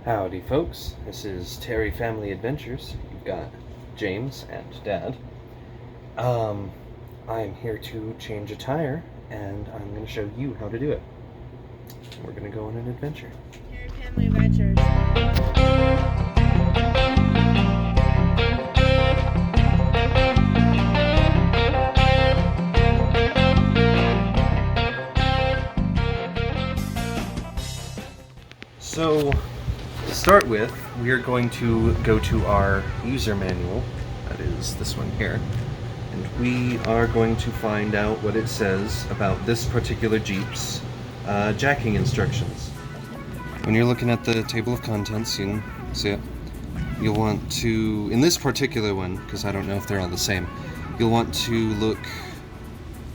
Howdy folks, this is Terry Family Adventures. You've got James and Dad. I'm here to change a tire, and I'm going to show you how to do it. We're going to go on an adventure. Terry Family Adventures. So, to start with, we are going to go to our user manual, that is this one here, and we are going to find out what it says about this particular Jeep's jacking instructions. When you're looking at the table of contents, you can see it, you'll want to, in this particular one, because I don't know if they're all the same, you'll want to look,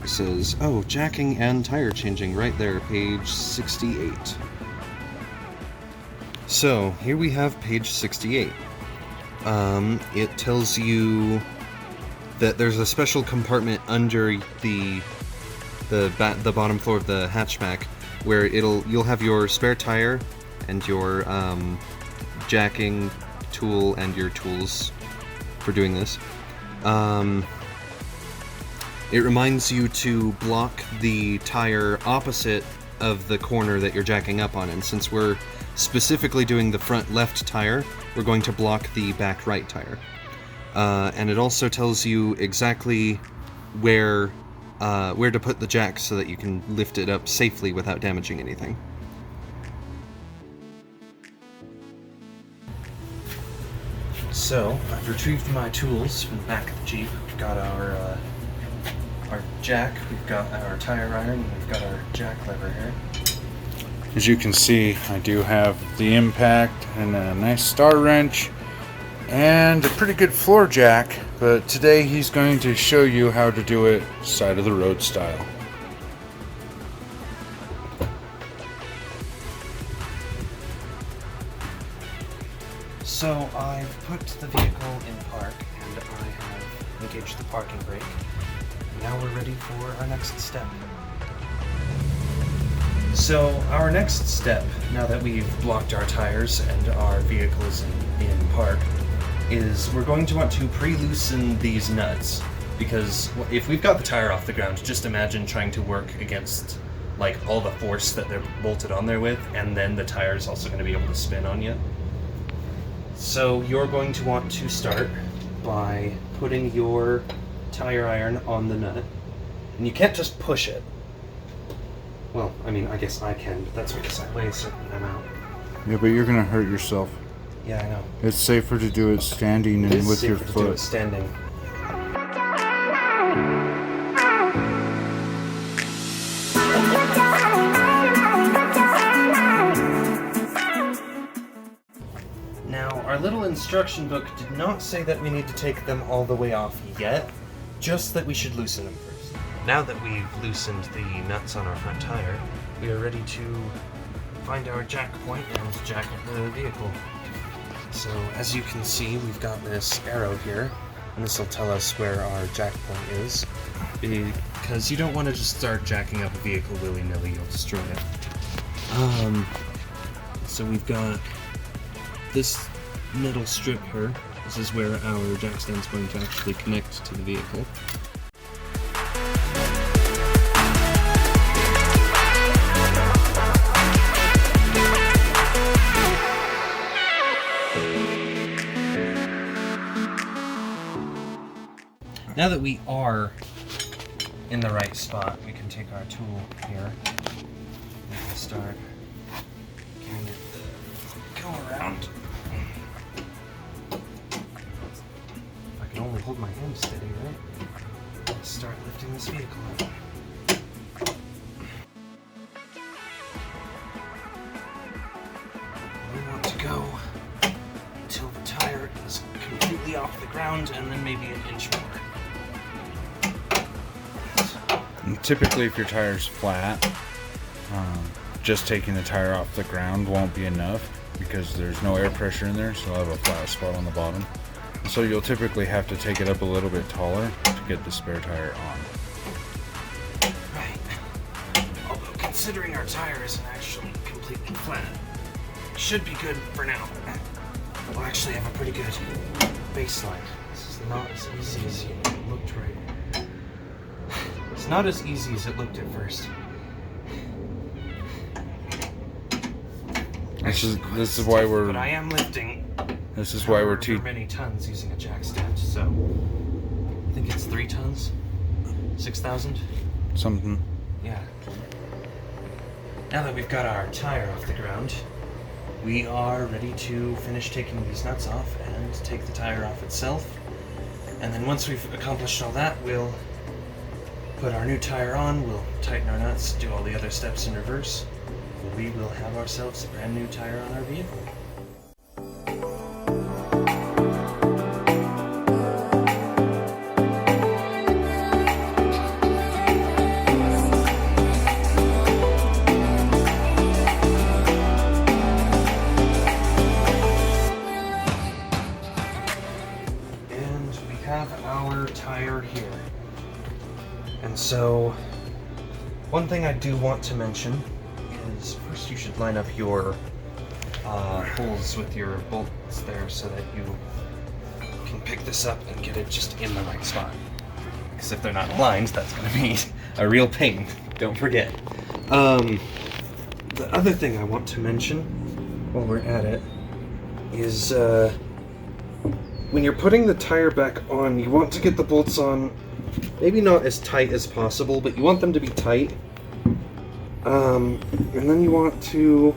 it says, oh, jacking and tire changing right there, page 68. So, here we have page 68. It tells you that there's a special compartment under the bottom floor of the hatchback where you'll have your spare tire and your jacking tool and your tools for doing this. It reminds you to block the tire opposite of the corner that you're jacking up on, and since we're specifically doing the front left tire, we're going to block the back right tire. And it also tells you exactly where to put the jack so that you can lift it up safely without damaging anything. So, I've retrieved my tools from the back of the Jeep. We've got our jack, we've got our tire iron, and we've got our jack lever here. As you can see, I do have the impact and a nice star wrench and a pretty good floor jack, but today he's going to show you how to do it side of the road style. So I've put the vehicle in park and I have engaged the parking brake. Now we're ready for our next step. So our next step, now that we've blocked our tires and our vehicle is in park, is we're going to want to pre-loosen these nuts, because if we've got the tire off the ground, just imagine trying to work against like all the force that they're bolted on there with, and then the tire is also going to be able to spin on you. So you're going to want to start by putting your tire iron on the nut, and you can't just push it. Well, I mean, I guess I can, but that's because I weigh a certain amount. Yeah, but you're going to hurt yourself. Yeah, I know. It's safer to do it standing and with your It's safer to do it foot. standing. Now, our little instruction book did not say that we need to take them all the way off yet, just that we should loosen them first. Now that we've loosened the nuts on our front tire, we are ready to find our jack point and jack up the vehicle. So as you can see, we've got this arrow here, and this will tell us where our jack point is, because you don't want to just start jacking up a vehicle willy-nilly, you'll destroy it. So we've got this metal strip here. This is where our jack stand's going to actually connect to the vehicle. Now that we are in the right spot, we can take our tool here and start getting it to go around. If I can only hold my hand steady, right? Let's start lifting this vehicle up. We want to go until the tire is completely off the ground, and then maybe an inch more. And typically, if your tire's flat, just taking the tire off the ground won't be enough because there's no air pressure in there, so you'll have a flat spot on the bottom. And so you'll typically have to take it up a little bit taller to get the spare tire on. Right. Although considering our tire isn't actually completely flat, should be good for now. We'll actually have a pretty good baseline. This is not as easy as it looked right. It's not as easy as it looked at first. This is why we're. But I am lifting. This is why we're too many tons using a jack stand. So I think it's 3 tons, 6,000. Something. Yeah. Now that we've got our tire off the ground, we are ready to finish taking these nuts off and take the tire off itself. And then once we've accomplished all that, we'll put our new tire on, we'll tighten our nuts, do all the other steps in reverse. We will have ourselves a brand new tire on our vehicle. And we have our tire here. And so, one thing I do want to mention is first you should line up your holes with your bolts there so that you can pick this up and get it just in the right spot. Because if they're not aligned, that's going to be a real pain. Don't forget. The other thing I want to mention while we're at it is when you're putting the tire back on, you want to get the bolts on maybe not as tight as possible, but you want them to be tight. And then you want to,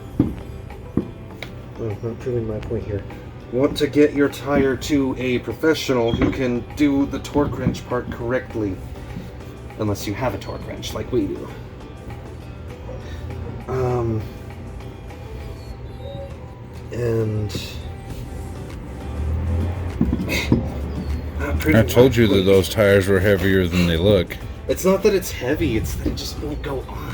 I'm not proving my point here. You want to get your tire to a professional who can do the torque wrench part correctly. Unless you have a torque wrench like we do. I told you that those tires were heavier than they look. It's not that it's heavy, it's that it just won't go on.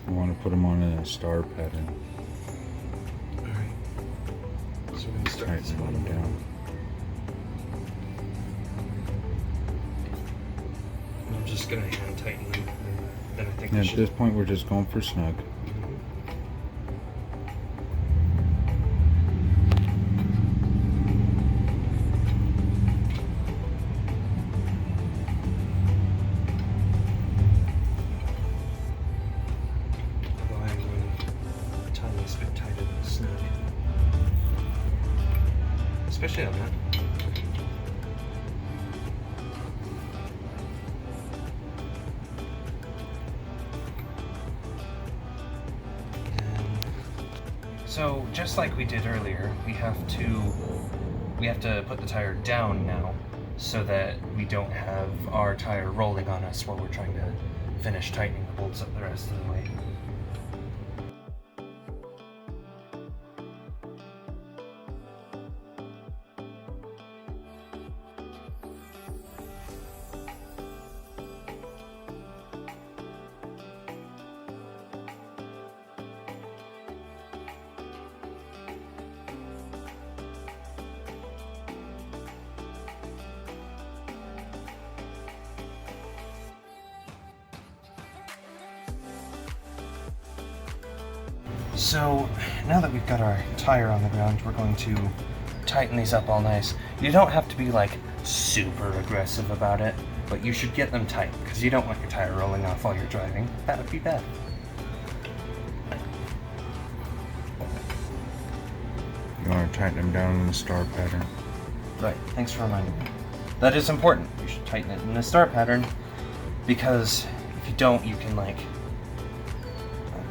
I want to put them on a star pattern. Alright. So we're going to start this Tighten bottom them down. And I'm just going to hand tighten them. And then I think And we at should. this point, we're just going for snug. Especially on that. So just like we did earlier, we have to put the tire down now so that we don't have our tire rolling on us while we're trying to finish tightening the bolts up the rest of the way. So now that we've got our tire on the ground, we're going to tighten these up all nice. You don't have to be like super aggressive about it, but you should get them tight because you don't want your tire rolling off while you're driving. That would be bad. You want to tighten them down in the star pattern. Right, thanks for reminding me. That is important. You should tighten it in the star pattern because if you don't, you can like...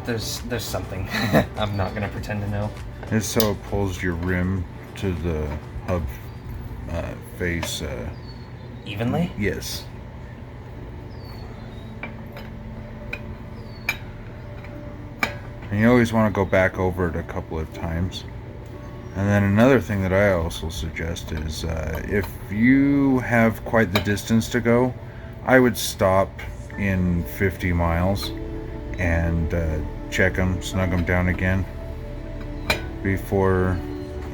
There's something. I'm not gonna pretend to know. It's so it pulls your rim to the hub face. Evenly? Yes. And you always want to go back over it a couple of times. And then another thing that I also suggest is if you have quite the distance to go, I would stop in 50 miles and check them, snug them down again before,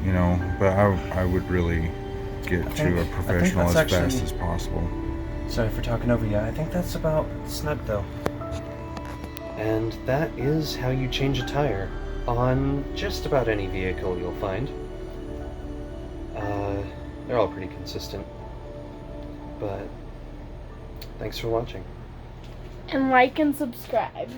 you know, but I would really get to a professional as fast as possible. Sorry for talking over you. I think that's about snug though. And that is how you change a tire on just about any vehicle you'll find. They're all pretty consistent. But thanks for watching. And like and subscribe.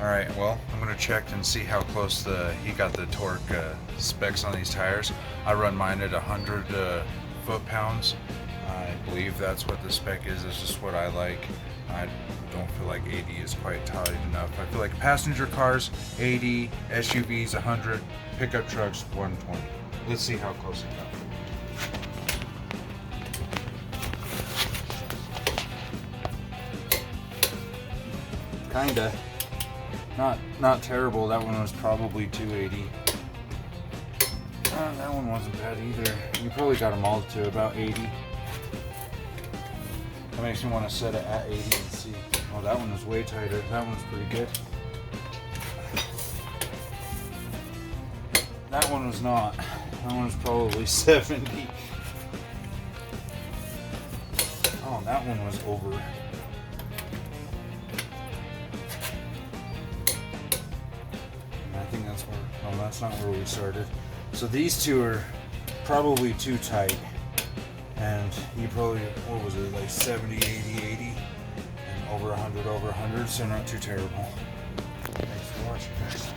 Alright, well, I'm going to check and see how close he got the torque specs on these tires. I run mine at 100 foot-pounds. I believe that's what the spec is. It's just what I like. I don't feel like 80 is quite tight enough. I feel like passenger cars, 80, SUVs, 100, pickup trucks, 120. Let's see how close it got. Kinda. Not terrible. That one was probably 280. That one wasn't bad either. You probably got them all to about 80. That makes me want to set it at 80 and see. Oh, that one was way tighter. That one's pretty good. That one was not. That one was probably 70. Oh, that one was over. I think that's where, no, that's not where we started. So these two are probably too tight. And you probably, what was it, like 70, 80, 80, and over 100, so not too terrible. Thanks for watching, guys.